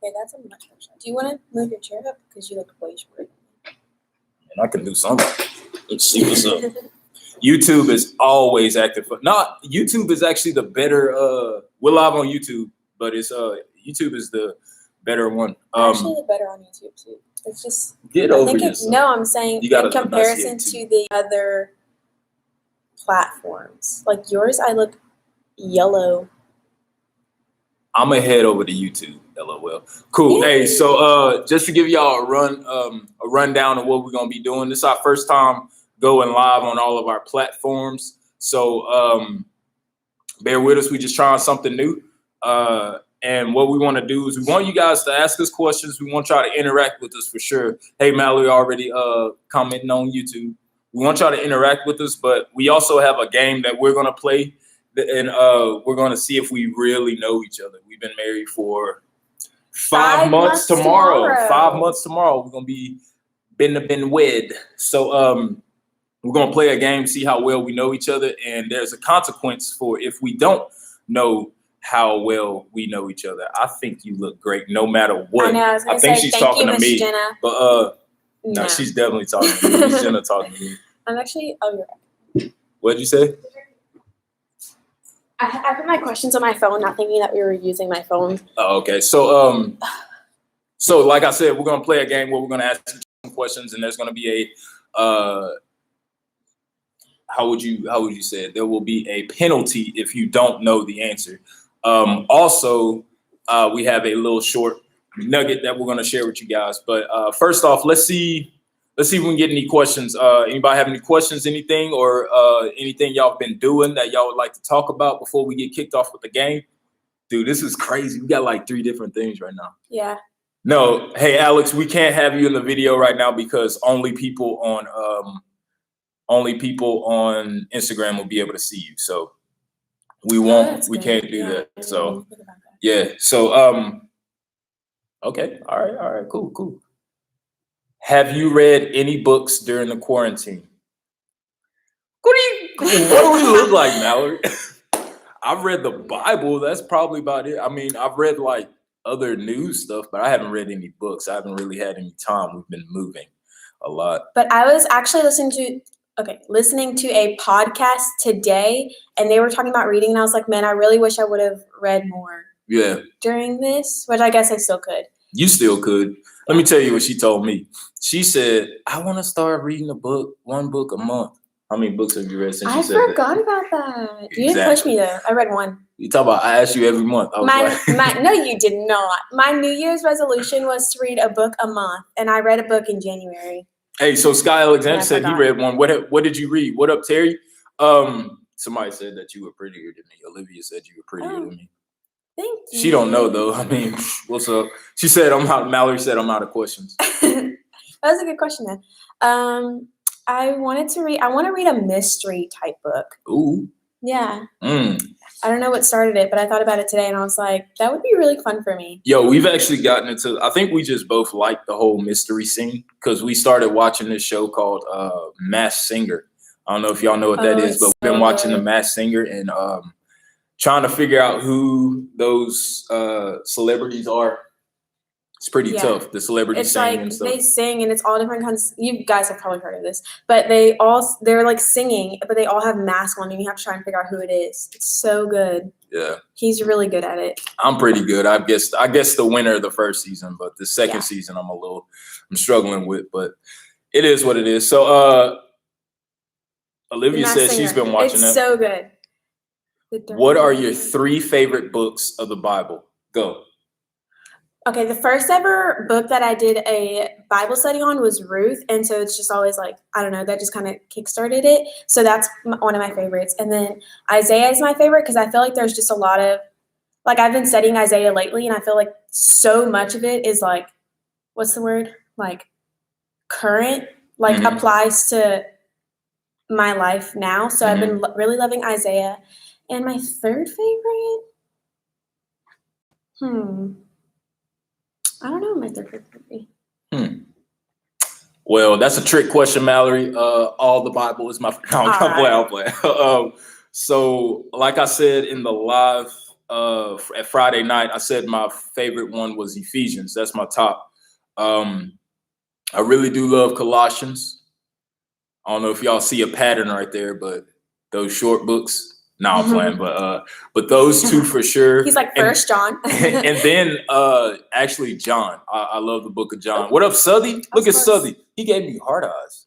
Okay, that's a much better shot. Do you want to move your chair up because you look way short? And I can do something. Let's see what's up. YouTube is always active. YouTube is actually the better. We're live on YouTube, but it's YouTube is the better one. Actually, the better on YouTube too. It's just get over yourself. No, I'm saying in comparison to the other platforms, like yours, I look yellow. I'm gonna head over to YouTube. LOL. Cool. Yay. Hey, so just to give y'all a rundown of what we're gonna be doing. This is our first time going live on all of our platforms. So bear with us. We just trying something new. And what we want to do is we want you guys to ask us questions. We want y'all to interact with us for sure. Hey, Mallory already commenting on YouTube. We want y'all to interact with us, but we also have a game that we're gonna play, and we're gonna see if we really know each other. We've been married for 5 months tomorrow. 5 months tomorrow. We're gonna be been wed. So we're gonna play a game, see how well we know each other, and there's a consequence for if we don't know how well we know each other. I think you look great no matter what. I think she's talking to me. Jenna. But no, she's definitely talking to me. Miss Jenna talking to me. I'm actually you're right. What'd you say? I put my questions on my phone, not thinking that we were using my phone. Oh, okay. So so like I said, we're gonna play a game where we're gonna ask some questions, and there's gonna be a how would you say it? There will be a penalty if you don't know the answer. Also, we have a little short nugget that we're going to share with you guys. But first off, let's see if we can get any questions. Anybody have any questions, anything, or anything y'all been doing that y'all would like to talk about before we get kicked off with the game? Dude, this is crazy. We got like 3 different things right now. Yeah. No, hey, Alex, we can't have you in the video right now because only people on Instagram will be able to see you. So we won't. We can't do that. So yeah. So okay. All right. Cool. Have you read any books during the quarantine? What do we look like, Mallory? I've read the Bible. That's probably about it. I mean, I've read like other news stuff, but I haven't read any books. I haven't really had any time. We've been moving a lot. But I was actually listening to a podcast today, and they were talking about reading, and I was like, man, I really wish I would have read more. Yeah. During this, which I guess I still could. You still could. Let me tell you what she told me. She said, I want to start reading one book a month. How many books have you read since you said that? I forgot about that. You didn't push me though. I read 1. You talk about, I asked you every month. No, you did not. My New Year's resolution was to read a book a month, and I read a book in January. Hey, so Sky Alexander said he read 1. What did you read? What up, Terry? Somebody said that you were prettier than me. Olivia said you were prettier than me. Thank you. She don't know though. I mean, what's up? She said Mallory said I'm out of questions. That was a good question then. I want to read a mystery type book. Ooh. Yeah. I don't know what started it, but I thought about it today and I was like, that would be really fun for me. Yo, we've actually gotten into, I think we just both like the whole mystery scene because we started watching this show called Masked Singer. I don't know if y'all know what that is, but we've been watching The Masked Singer and trying to figure out who those celebrities are. It's pretty tough. The celebrities sing and stuff. They sing and it's all different kinds. You guys have probably heard of this, but they're like singing, but they all have masks on and you have to try and figure out who it is. It's so good. Yeah. He's really good at it. I'm pretty good. I guess the winner of the first season, but the second season I'm struggling with, but it is what it is. So Olivia says she's been watching it. It's so good. What are your 3 favorite books of the Bible? Go. Okay, the first ever book that I did a Bible study on was Ruth, and so it's just always like, I don't know, that just kind of kickstarted it. So that's one of my favorites. And then Isaiah is my favorite because I feel like there's just a lot of, like I've been studying Isaiah lately, and I feel like so much of it is like, what's the word? Like current, like applies to my life now. So I've been really loving Isaiah. And my third favorite? I don't know what my third favorite would be. Well, that's a trick question, Mallory. All the Bible is my favorite. I'll play. So, like I said in the live at Friday night. I said my favorite one was Ephesians. That's my top. I really do love Colossians. I don't know if y'all see a pattern right there, but those short books. No, I'm playing, but those two for sure. He's like First John. And then actually John. I love the book of John. What up, Southey? Look at Southey. He gave me hard eyes.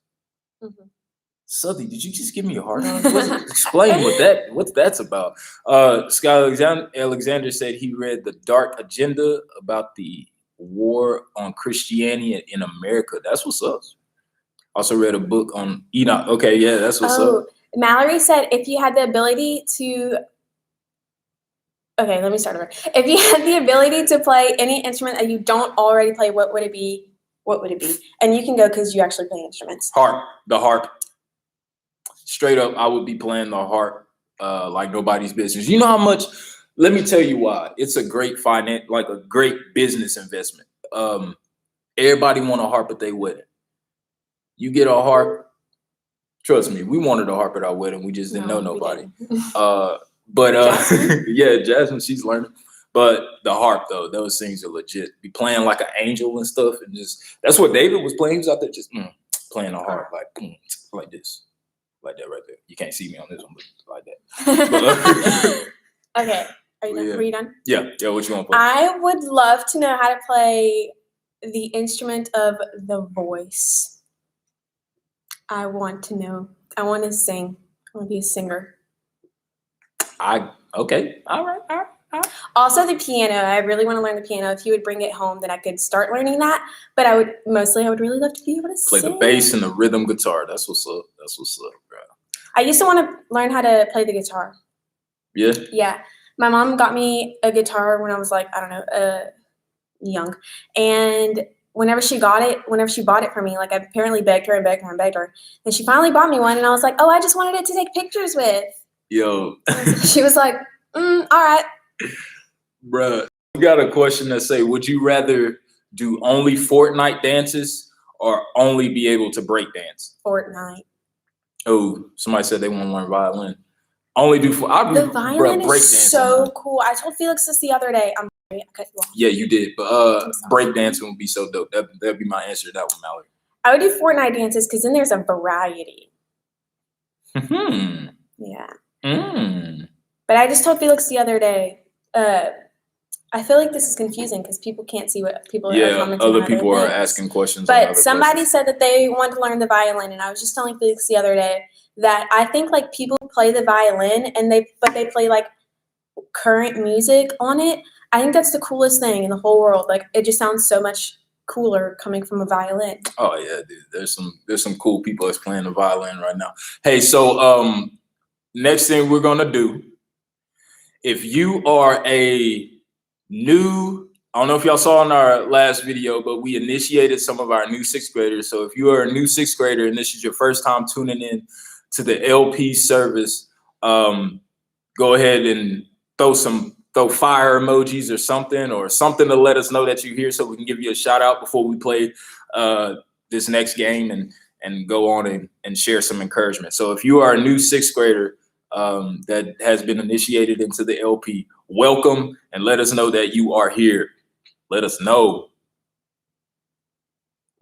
Mm-hmm. Southey, did you just give me a hard eyes? Explain what that's about. Scott Alexander said he read The Dark Agenda about the war on Christianity in America. That's what's up. Also read a book on Enoch. Okay, yeah, that's what's up. Mallory said if you had the ability to let me start over. If you had the ability to play any instrument that you don't already play, what would it be? What would it be? And you can go because you actually play instruments. Harp. The harp. Straight up, I would be playing the harp like nobody's business. You know how much? Let me tell you why. It's a great a great business investment. Everybody want a harp at their wedding. You get a harp. Trust me, we wanted a harp at our wedding. We just didn't know nobody. Yeah, Jasmine, she's learning. But the harp, though, those things are legit. Be playing like an angel and stuff, and just that's what David was playing. He was out there just playing a harp like this, like that right there. You can't see me on this one, but like that. Okay, are you done? Were you done? Yeah. What you want to play? I would love to know how to play the instrument of the voice. I want to know. I want to sing. I want to be a singer. Okay. All right. Also, the piano. I really want to learn the piano. If you would bring it home, then I could start learning that. But I would really love to be able to play sing. The bass and the rhythm guitar. That's what's up, bro. I used to want to learn how to play the guitar. Yeah? Yeah. My mom got me a guitar when I was like, I don't know, young. And whenever she bought it for me, like I apparently begged her. And she finally bought me one, and I was like, oh, I just wanted it to take pictures with. Yo. She was like, all right. Bruh, we got a question that say, would you rather do only Fortnite dances or only be able to break dance? Fortnite. Oh, somebody said they want to learn violin. Only do the violin is so cool. I told Felix this the other day. I cut you off. Yeah, you did. But breakdancing would be so dope. That'd be my answer to that one, Mallory. I would do Fortnite dances because then there's a variety. Yeah. But I just told Felix the other day, I feel like this is confusing because people can't see what people are commenting on. Other people are asking questions. But somebody said that they want to learn the violin, and I was just telling Felix the other day that I think like people play the violin and they play like current music on it. I think that's the coolest thing in the whole world. Like it just sounds so much cooler coming from a violin. Oh yeah, dude. There's some cool people that's playing the violin right now. Hey, so next thing we're gonna do, if you are a new, I don't know if y'all saw in our last video, but we initiated some of our new sixth graders. So if you are a new sixth grader and this is your first time tuning in to the LP service, go ahead and throw fire emojis or something to let us know that you're here so we can give you a shout out before we play this next game and go on and share some encouragement. So if you are a new sixth grader that has been initiated into the LP, welcome, and let us know that you are here. Let us know.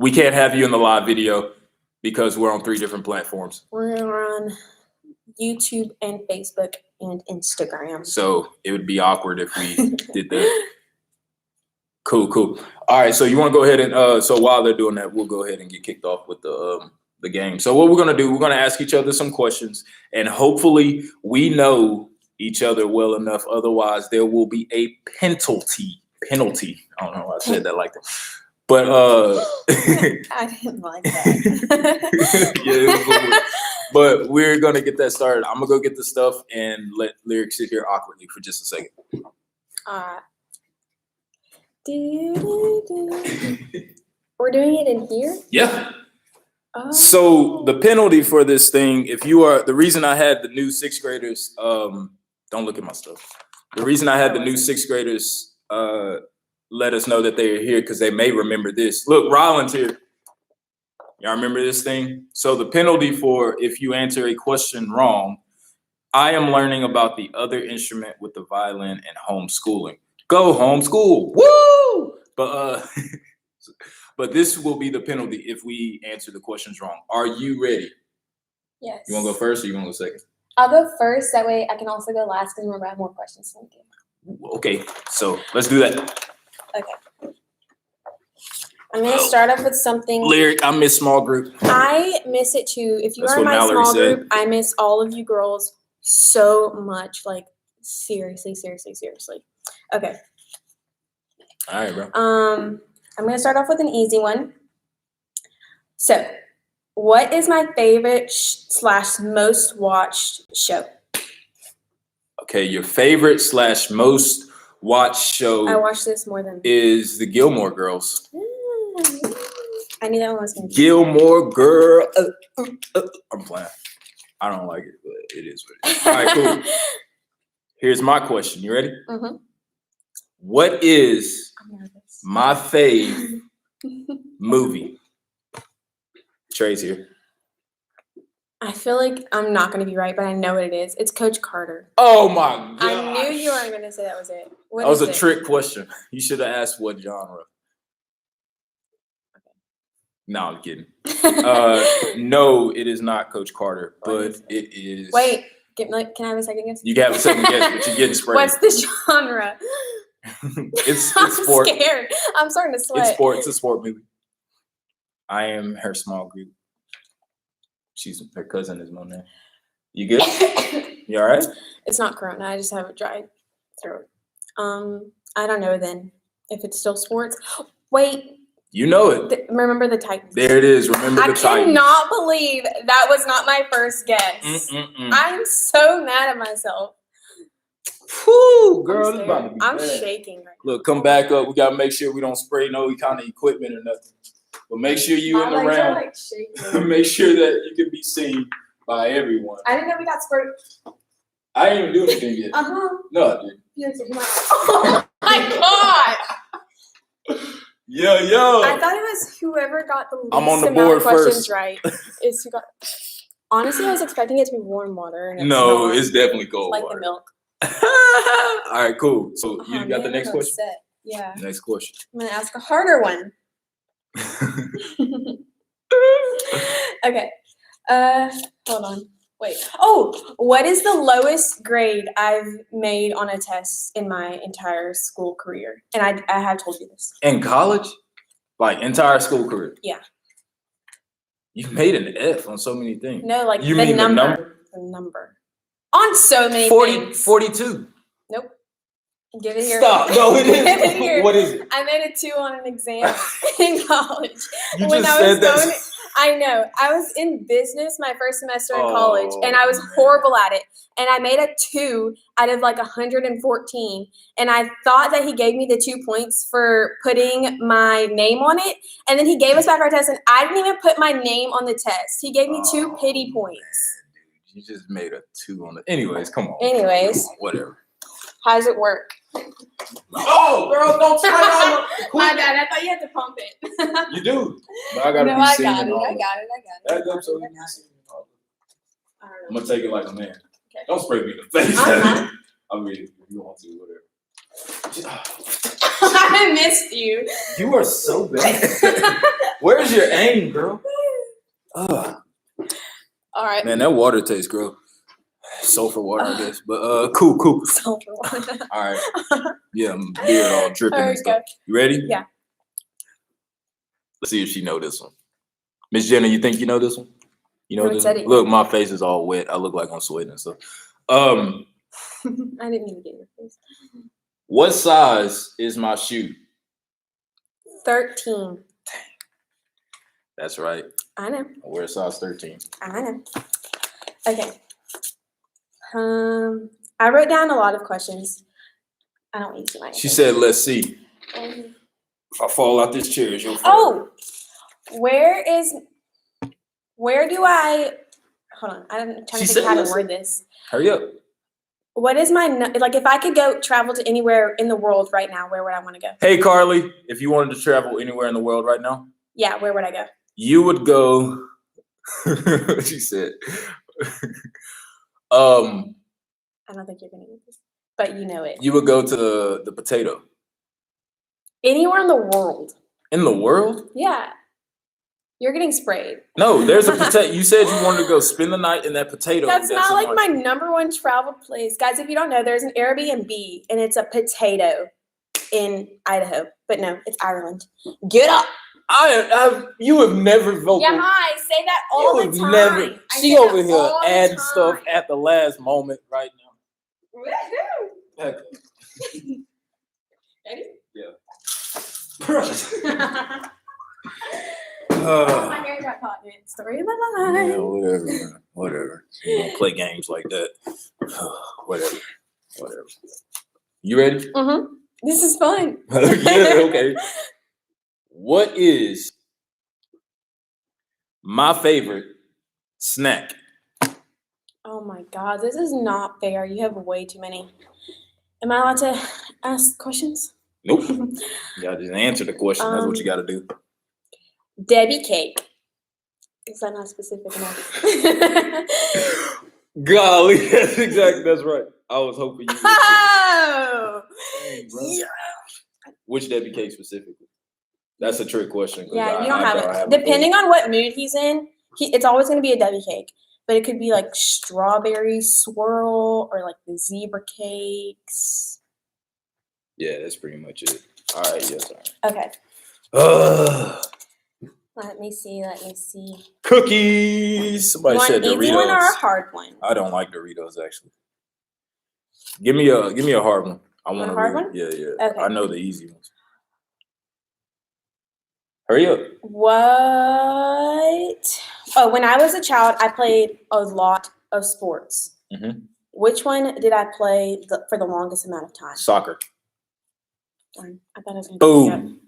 We can't have you in the live video because we're on 3 different platforms. We're on YouTube and Facebook and Instagram. So it would be awkward if we did that. Cool. All right, so you want to go ahead and so while they're doing that, we'll go ahead and get kicked off with the game. So what we're gonna do, we're gonna ask each other some questions, and hopefully we know each other well enough. Otherwise, there will be a penalty. I don't know why I said that like that. But I didn't like that. Yeah, but we're gonna get that started. I'm gonna go get the stuff and let Lyric sit here awkwardly for just a second. We're doing it in here? Yeah. So the penalty for this thing, if you are, the reason I had the new sixth graders, don't look at my stuff. The reason I had the new sixth graders let us know that they're here because they may remember this. Look, Ryland's here. Y'all remember this thing? So the penalty for if you answer a question wrong I am learning about the other instrument with the violin and homeschooling. Go homeschool. Woo! But this will be the penalty if we answer the questions wrong. Are you ready? Yes. You want to go first or you want to go second? I'll go first. That way I can also go last because remember I have more questions than you. Okay, so let's do that. Okay. I'm going to start off with something. Lyric, I miss small group. I miss it too. If you That's are in what my Mallory small said. group, I miss all of you girls so much. Like, seriously. Okay. All right, bro. I'm going to start off with an easy one. So, what is my favorite / most watched show? Okay, your favorite / most watched show I watched this more than. is the Gilmore Girls. I knew that one was going to be. Gilmore Girl. I'm playing. I don't like it, but it is what it is. All right, cool. Here's my question. You ready? Mm-hmm. What is I'm nervous. my fave movie? Trey's here. I feel like I'm not going to be right, but I know what it is. It's Coach Carter. Oh my god! I knew you weren't going to say that was it. What That was is a it? trick question. You should have asked what genre. No, I'm kidding. No, it is not Coach Carter, What but is it is. Wait, can I have a second guess? You can have a second guess, but you're getting sprayed. What's the genre? It's I'm sport. scared. I'm starting to sweat. It's sport. It's a sport movie. I am her small group. She's her cousin is Monet. You good? You all right? It's not Corona. I just have a dry throat. I don't know then if it's still sports. Wait, You know it. remember the Titans? There it is. Remember the I Titans. cannot believe that was not my first guess. Mm-mm-mm. I'm so mad at myself. Whew, girl, this about to be I'm bad. shaking right now. Look, come back up. We gotta make sure we don't spray no kind of equipment or nothing. But make sure you in the My legs are, round. like, shaking. Make sure that you can be seen by everyone. I didn't know we got sprayed. I didn't even do anything yet. Uh-huh. No, I didn't. Oh my god! Yo. I thought it was whoever got the least I'm on the amount board of questions first. right is who got. Honestly, I was expecting it to be warm water. And No, not. it's definitely cold like water. the milk. All right, cool. So you Oh, got the man, next I'm question? upset. Yeah. Next question. I'm gonna ask a harder one. Okay. Hold on. Wait. Oh, what is the lowest grade I've made on a test in my entire school career? And I have told you this. In college? Like entire school career? Yeah. You made an F on so many things. No, like You the mean the number. The number. On so many things. 42. Nope. Give it here. Stop. No, it Give it here. is. What is it? I made a 2 on an exam in college. You When just I was said that. going, I know. I was in business my first semester in college, and Oh, I was man. horrible at it. And I made a 2 out of like 114. And I thought that he gave me the 2 points for putting my name on it. And then he gave us back our test, and I didn't even put my name on the test. He gave me 2 pity Oh, points. man, dude. You just made a 2 on it. Anyways, come on. Anyways. Come on, whatever. How does it work? Oh, girl, don't try on My bad. I thought you had to pump it. You do. But I gotta No, be I seen got and it. all I that. got it. That goes so you can see and all that. I I'm don't know. gonna take it like a man. Okay. Don't spray me in the face. Uh-huh. I mean, if you want to, whatever. I missed you. You are so bad. Where's your aim, girl? Ugh. All right. Man, that water tastes, girl. Sulfur water, I guess. But cool. Sulfur water. All right. Yeah, my beard all dripping All and right, stuff. go. You ready? Yeah. Let's see if she know this one. Miss Jenna, you think you know this one? You know Haven't this said one? it Look, my face is all wet. I look like I'm sweating and stuff. I didn't even get your face. What size is my shoe? 13. That's right. I know. I wear a size 13. I know. Okay. I wrote down a lot of questions. I don't need to my She said, let's see. answers. If I fall out this chair, it's your fault. Oh, where do I? Hold on. I'm trying She to said think how to listen. word this. Hurry up. What is my like? If I could go travel to anywhere in the world right now, where would I want to go? Hey, Carly, if you wanted to travel anywhere in the world right now, Yeah, where would I go? you would go, she said, I don't think you're gonna get this, but you know it. You would go to the potato. Anywhere in the world. In the world? Yeah. You're getting sprayed. No, there's a potato. You said you wanted to go spend the night in that potato. That's not in like my number one travel place. Guys, if you don't know, there's an Airbnb and it's a potato in Idaho. But no, it's Ireland. Get up. You have never vocal. Yeah, I say that all the time. Never. I She say over that here all the adding time. stuff at the last moment right now. Woohoo. Okay. Ready? Yeah. My hair got caught in it. Story of my life. Yeah, whatever, man. Whatever. You don't play games like that. Whatever. You ready? Mm-hmm. This is fun. Yeah, okay. What is my favorite snack? Oh my God, this is not fair. You have way too many. Am I allowed to ask questions? Nope. You gotta just answer the question. That's what you gotta do. Debbie cake. Is that not specific enough? Golly, that's right. I was hoping you would. Oh! Dang, bro. Yeah. Which Debbie cake specifically? That's a trick question. Yeah, you don't have it. Depending on what mood he's in, it's always going to be a Debbie cake. But it could be like strawberry swirl or like the zebra cakes. Yeah, that's pretty much it. All right, yes, sir. Okay. Uh, Let me see. Cookies. Somebody You want said an Doritos. easy one or a hard one? I don't like Doritos actually. Give me a hard one. I want a hard one? Yeah. Okay. I know the easy ones. Hurry up. What? Oh, when I was a child, I played a lot of sports. Mm-hmm. Which one did I play for the longest amount of time? Soccer. I thought I was going to Boom.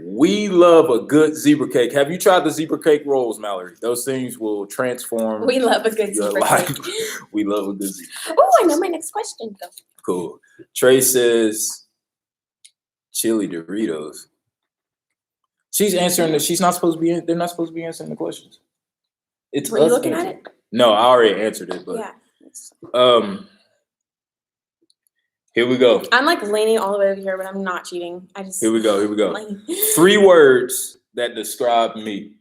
We love a good zebra cake. Have you tried the zebra cake rolls, Mallory? Those things will transform. We love a good your zebra life. cake. We love a good zebra. Oh, I know my next question. Go. Cool. Trey says chili Doritos. She's answering that she's not supposed to be. They're not supposed to be answering the questions. It's Were you us looking at answering. it? No, I already answered it. But Yeah. Here we go. I'm like leaning all the way over here, but I'm not cheating. Here we go. Lean. 3 words that describe me.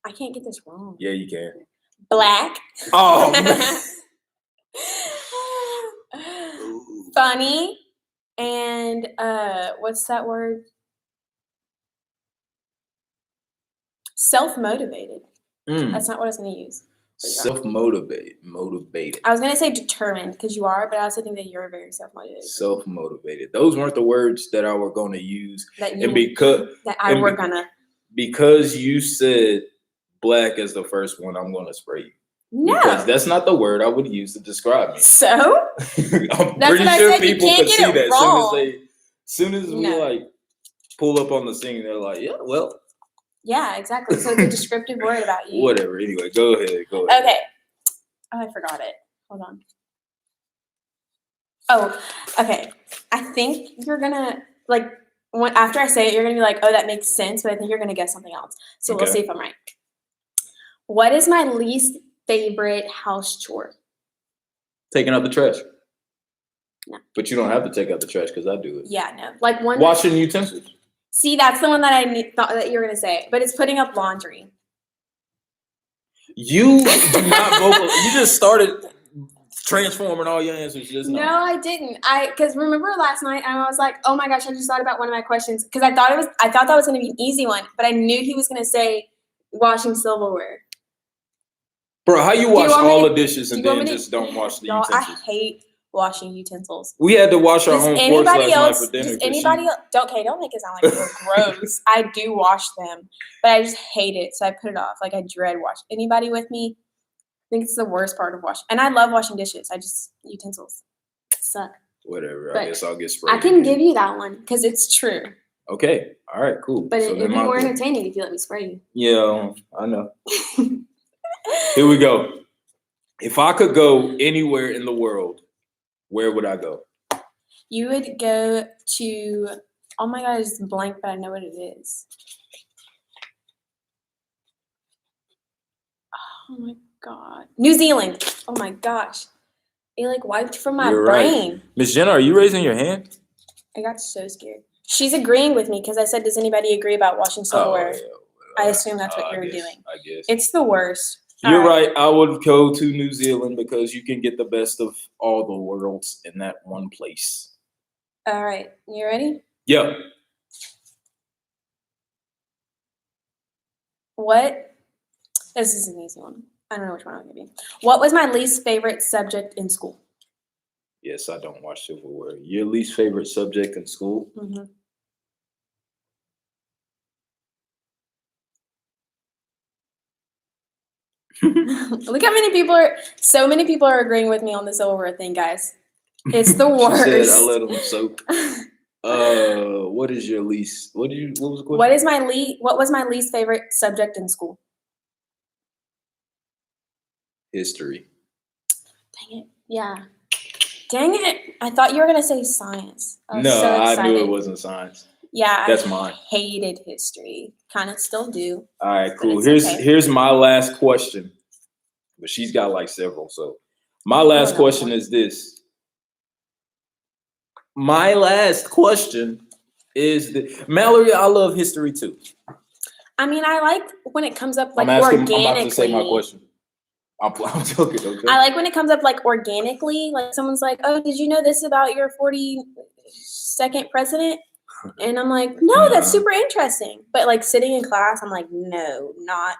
I can't get this wrong. Yeah, you can. Black. Oh, man. Funny. And what's that word? Self-motivated. That's not what I was going to use. Motivated. I was going to say determined because you are, but I also think that you're very self-motivated. Self-motivated. Those weren't the words that I were going to use. Because you said black as the first one, I'm going to spray you. No. Because that's not the word I would use to describe me. So? I'm pretty sure people could see that as soon as we like pull up on the scene, they're like, yeah, well. Yeah, exactly. So it's a descriptive word about you. Whatever. Anyway, go ahead. Okay. Oh, I forgot it. Hold on. Oh, okay. I think you're gonna after I say it, you're gonna be like, oh, that makes sense, but I think you're gonna guess something else. So We'll see if I'm right. What is my least favorite house chore? Taking out the trash. No. But you don't have to take out the trash because I do it. Yeah, no. Like one. Washing utensils. See, that's the one that I thought that you were gonna say, but it's putting up laundry. You do not vocal. You just started transforming all your answers just now. No, I didn't. Because remember last night I was like, oh my gosh, I just thought about one of my questions because I thought that was gonna be an easy one, but I knew he was gonna say washing silverware. Bro, how you wash all the dishes and then just don't wash the utensils? I hate washing utensils. We had to wash our own forks last night for dinner. Does anybody else? Don't make it sound like we're gross. I do wash them, but I just hate it, so I put it off. Like I dread wash. Anybody with me? I think it's the worst part of washing. And I love washing dishes. Utensils suck. Whatever. But I guess I'll get sprayed. I can give you that one because it's true. Okay. All right. Cool. But it'd be more entertaining if you let me spray you. Yeah, I know. Here we go. If I could go anywhere in the world, where would I go? You would go to, oh my God, it's blank, but I know what it is. Oh my God. New Zealand. Oh my gosh. It like wiped from my You're right. brain. Miss Jenna, are you raising your hand? I got so scared. She's agreeing with me because I said, does anybody agree about washing silverware? Yeah. I assume that's what you're doing. I guess. It's the worst. You're All right. I would go to New Zealand because you can get the best of all the worlds in that one place. All right. You ready? Yep. What? This is an easy one. I don't know which one I'll give you. What was my least favorite subject in school? Yes, I don't watch silverware. Your least favorite subject in school? Mm-hmm. Look how many people are. So many people are agreeing with me on the silverware thing, guys. It's the worst. She said, I let them soak. What is your least? What was the question? What was my least favorite subject in school? History. Dang it! Yeah. Dang it! I thought you were gonna say science. I was so I excited. knew it wasn't science. Yeah, That's mine. Hated history. Kind of still do. All right, cool. it's okay. Here's my last question, but she's got like several. So my last question is this. My last question is Mallory, I love history too. I mean, I like when it comes up like I'm organically. about to say my question. I'm joking, okay? I like when it comes up like organically. Like someone's like, "Oh, did you know this about your 42nd president?" And I'm like, "No, that's super interesting." But like sitting in class, I'm like, "No, not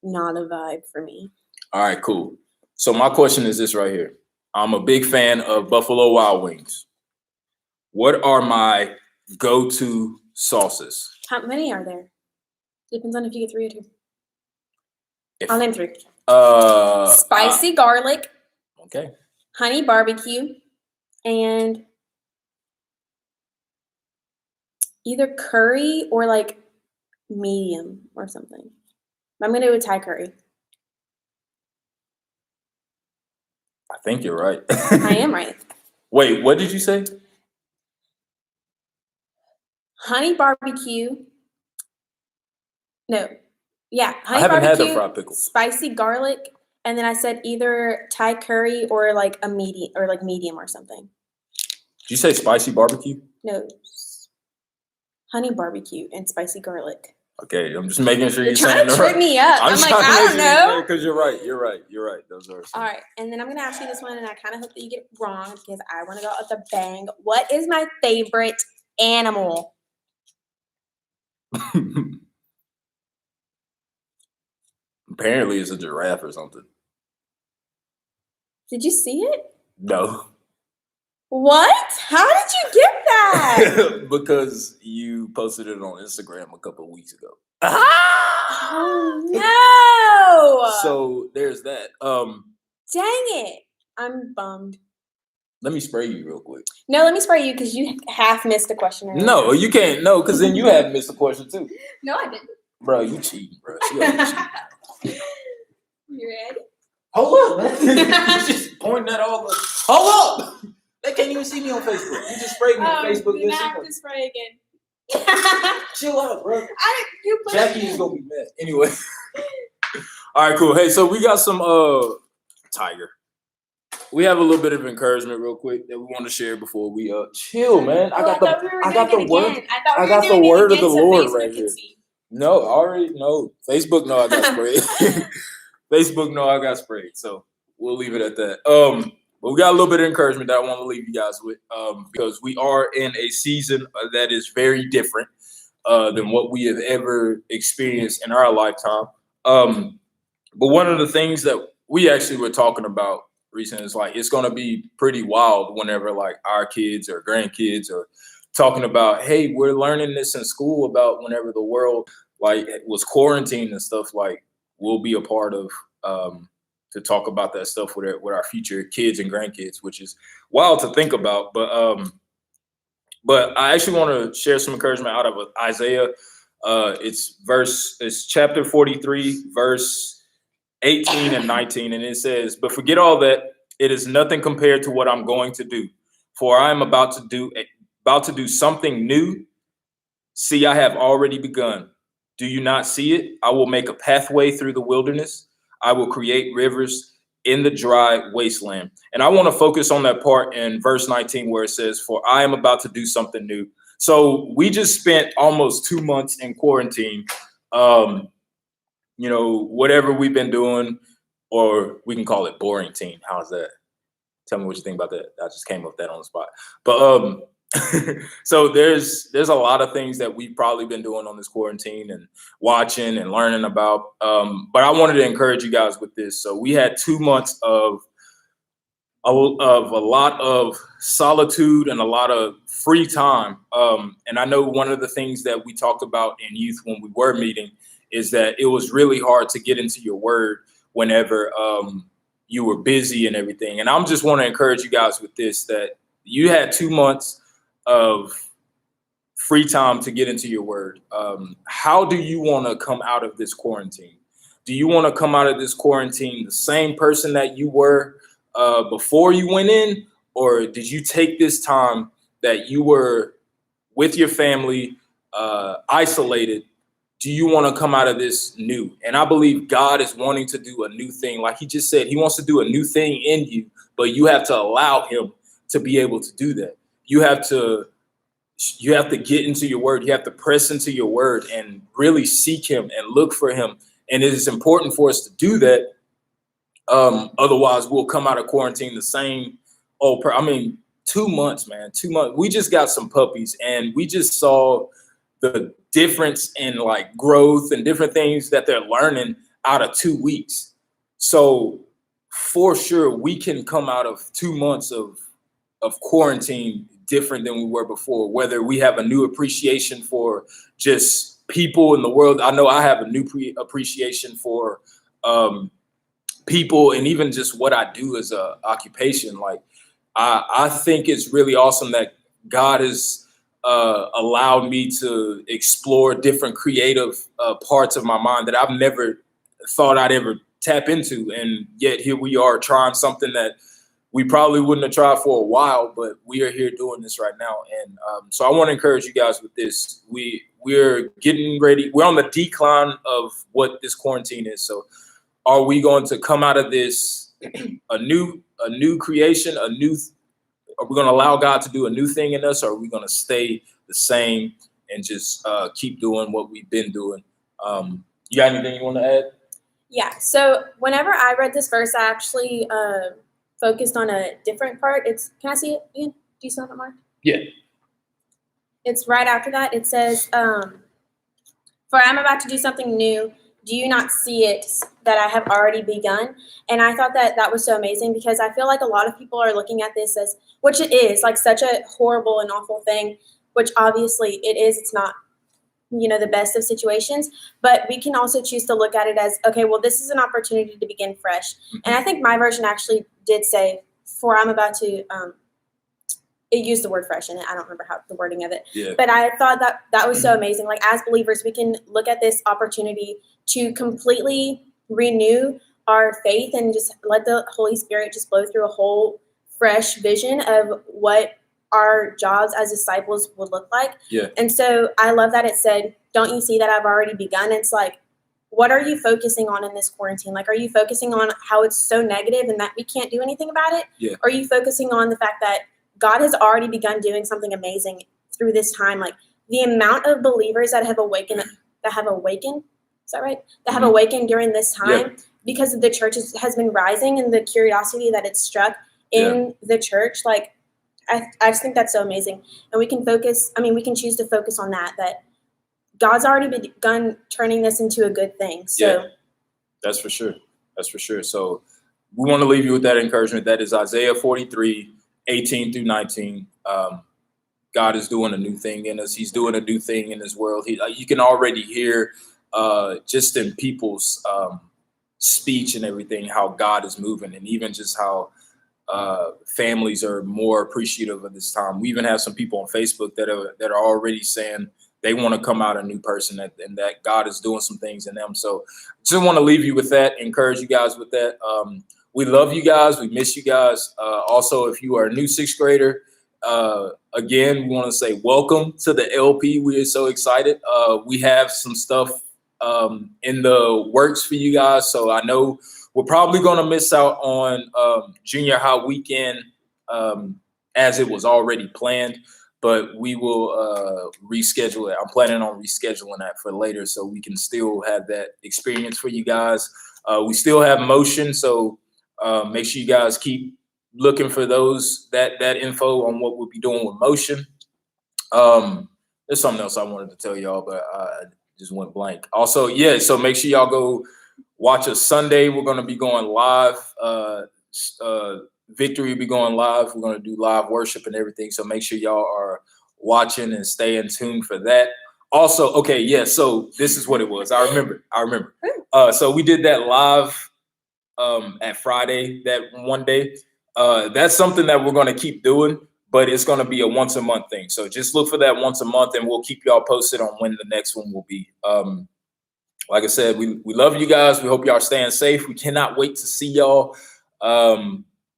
a vibe for me." All right, cool. So my question is this right here. I'm a big fan of Buffalo Wild Wings. What are my go-to sauces? How many are there? Depends on if you get 3 or 2. I'll name 3. Spicy garlic. Okay. Honey barbecue. And either curry or like medium or something. I'm going to do a Thai curry. I think you're right. I am right. Wait, what did you say? Honey barbecue. No. Yeah, honey I haven't barbecue, had the fried pickle. Spicy garlic, and then I said either Thai curry or like a medium or something. Did you say spicy barbecue? No. Honey barbecue and spicy garlic. Okay, I'm just making sure you're saying the right. Trip me up. I'm like, I don't know. Because you're right. Those are. All right, and then I'm gonna ask you this one, and I kind of hope that you get it wrong because I want to go out with a bang. What is my favorite animal? Apparently, it's a giraffe or something. Did you see it? No. What? How did you get that? Because you posted it on Instagram a couple of weeks ago. Oh no! So there's that. Dang it! I'm bummed. Let me spray you real quick. No, let me spray you because you half missed a question. Earlier. No, you can't. No, because then you have missed a question too. No, I didn't. Bro, you cheating, bro. You ready? Hold up, man. You just pointing at all the. Hold up! They can't even see me on Facebook. You just sprayed me on Facebook. You have to spray again. Chill out, bro. You Jackie is gonna be mad. Anyway. All right, cool. Hey, so we got some Tiger. We have a little bit of encouragement real quick that we want to share before we chill, man. I got the word of the Lord right here. No, already no. Facebook know I got sprayed. Facebook know I got sprayed. So we'll leave it at that. But we got a little bit of encouragement that I want to leave you guys with, because we are in a season that is very different than what we have ever experienced in our lifetime. But one of the things that we actually were talking about recently is like, it's going to be pretty wild whenever like our kids or grandkids are talking about, hey, we're learning this in school about whenever the world like was quarantined and stuff, like we'll be a part of to talk about that stuff with our future kids and grandkids, which is wild to think about. But I actually want to share some encouragement out of Isaiah. It's chapter 43, verse 18 and 19. And it says, but forget all that. It is nothing compared to what I'm going to do. For I am about to do something new. See, I have already begun. Do you not see it? I will make a pathway through the wilderness. I will create rivers in the dry wasteland. And I want to focus on that part in verse 19 where it says, for I am about to do something new. So we just spent almost 2 months in quarantine. Whatever we've been doing, or we can call it boring teen. How's that? Tell me what you think about that. I just came up with that on the spot. But so there's a lot of things that we've probably been doing on this quarantine and watching and learning about. But I wanted to encourage you guys with this. So we had 2 months of a lot of solitude and a lot of free time. And I know one of the things that we talked about in youth when we were meeting is that it was really hard to get into your word whenever you were busy and everything. And I'm just want to encourage you guys with this, that you had 2 months of free time to get into your word. How do you want to come out of this quarantine? Do you want to come out of this quarantine the same person that you were before you went in? Or did you take this time that you were with your family, isolated? Do you want to come out of this new? And I believe God is wanting to do a new thing. Like he just said, he wants to do a new thing in you, but you have to allow him to be able to do that. You have to get into your word. You have to press into your word and really seek him and look for him. And it is important for us to do that. Otherwise, we'll come out of quarantine the same. 2 months, man, 2 months. We just got some puppies and we just saw the difference in like growth and different things that they're learning out of 2 weeks. So for sure, we can come out of 2 months of quarantine different than we were before, whether we have a new appreciation for just people in the world. I know I have a new appreciation for people and even just what I do as a occupation. Like I think it's really awesome that God has allowed me to explore different creative parts of my mind that I've never thought I'd ever tap into. And yet here we are trying something that we probably wouldn't have tried for a while, but we are here doing this right now. And so I want to encourage you guys with this. We're getting ready. We're on the decline of what this quarantine is. So are we going to come out of this a new creation, are we going to allow God to do a new thing in us, or are we going to stay the same and just keep doing what we've been doing? You got anything you want to add? Yeah. So whenever I read this verse, I actually focused on a different part. Can I see it, Ian? Do you still have it marked? Yeah. It's right after that. It says, for I'm about to do something new. Do you not see it that I have already begun? And I thought that was so amazing because I feel like a lot of people are looking at this as, which it is, like such a horrible and awful thing, which obviously it is. It's not, the best of situations, but we can also choose to look at it as, okay, well, this is an opportunity to begin fresh. And I think my version actually did say, for I'm about to, it used the word fresh in it. I don't remember how the wording of it, but I thought that was so amazing. Like as believers, we can look at this opportunity to completely renew our faith and just let the Holy Spirit just blow through a whole fresh vision of what our jobs as disciples would look like. Yeah. And so I love that it said, don't you see that I've already begun? It's like, what are you focusing on in this quarantine? Like, are you focusing on how it's so negative and that we can't do anything about it? Yeah. Are you focusing on the fact that God has already begun doing something amazing through this time? Like the amount of believers that have awakened, is that right? That have awakened during this time because the church has been rising and the curiosity that it's struck in the church. Like, I just think that's so amazing. And we can choose to focus on that God's already begun turning this into a good thing. So that's for sure. So we want to leave you with that encouragement. That is Isaiah 43, 18 through 19. God is doing a new thing in us. He's doing a new thing in this world. You can already hear just in people's speech and everything, how God is moving, and even just how families are more appreciative of this time. We even have some people on Facebook that are already saying they want to come out a new person and that God is doing some things in them. So just want to leave you with that, encourage you guys with that. We love you guys. We miss you guys. Also, if you are a new sixth grader, again, we want to say welcome to the LP. We are so excited. We have some stuff in the works for you guys. So I know we're probably going to miss out on junior high weekend as it was already planned, but we will reschedule it. I'm planning on rescheduling that for later so we can still have that experience for you guys. We still have motion, so make sure you guys keep looking for that info on what we'll be doing with motion. There's something else I wanted to tell y'all, but I just went blank. Also, yeah, so make sure y'all go watch us Sunday. We're going to be going live. Victory will be going live. We're going to do live worship and everything. So make sure y'all are watching and stay in tune for that. Also, okay, yeah, so this is what it was. I remember. So we did that live at Friday, that one day. That's something that we're going to keep doing, but it's going to be a once a month thing. So just look for that once a month, and we'll keep y'all posted on when the next one will be. Like I said, we love you guys. We hope y'all are staying safe. We cannot wait to see y'all.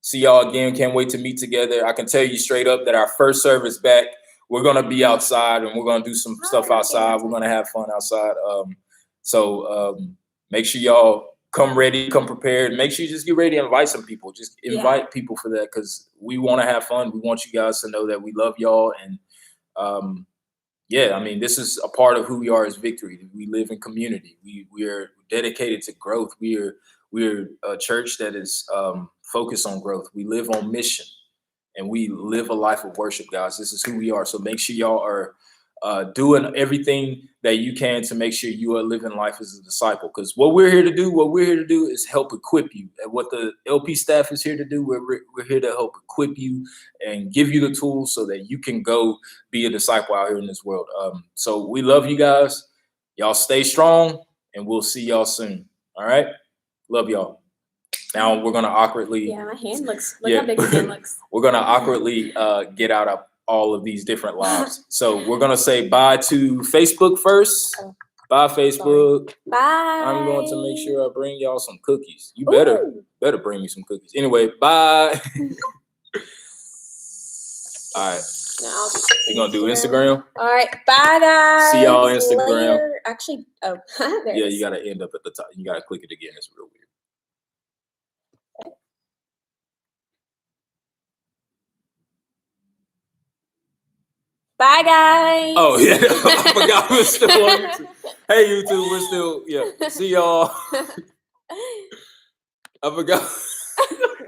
See y'all again. Can't wait to meet together. I can tell you straight up that our first service back, we're going to be outside, and we're going to do some stuff outside. We're going to have fun outside. So make sure y'all come ready, come prepared. Make sure you just get ready to invite some people. Just invite people for that, because we want to have fun. We want you guys to know that we love y'all. And I mean, this is a part of who we are as Victory. We live in community. We are dedicated to growth. We're a church that is focused on growth. We live on mission, and we live a life of worship, guys. This is who we are. So make sure y'all are doing everything that you can to make sure you are living life as a disciple. Because what we're here to do is help equip you. And what the LP staff is here to do, we're here to help equip you and give you the tools so that you can go be a disciple out here in this world. So we love you guys. Y'all stay strong, and we'll see y'all soon. All right? Love y'all. Now we're going to awkwardly. Yeah, my hand looks. Look how big my hand looks. We're going to awkwardly get out of all of these different lives. So we're going to say bye to Facebook first. Bye, Facebook. Sorry. Bye. I'm going to make sure I bring y'all some cookies. You better bring me some cookies. Anyway, bye. All right. No, You're going to do Instagram? All right. Bye, guys. See y'all on Instagram. Later. Actually, there Yeah, it is. you got to end up at the top. You got to click it again. It's real weird. Bye, guys. Oh, yeah. I forgot we're still on YouTube. Hey, YouTube, we're still, see y'all. I forgot.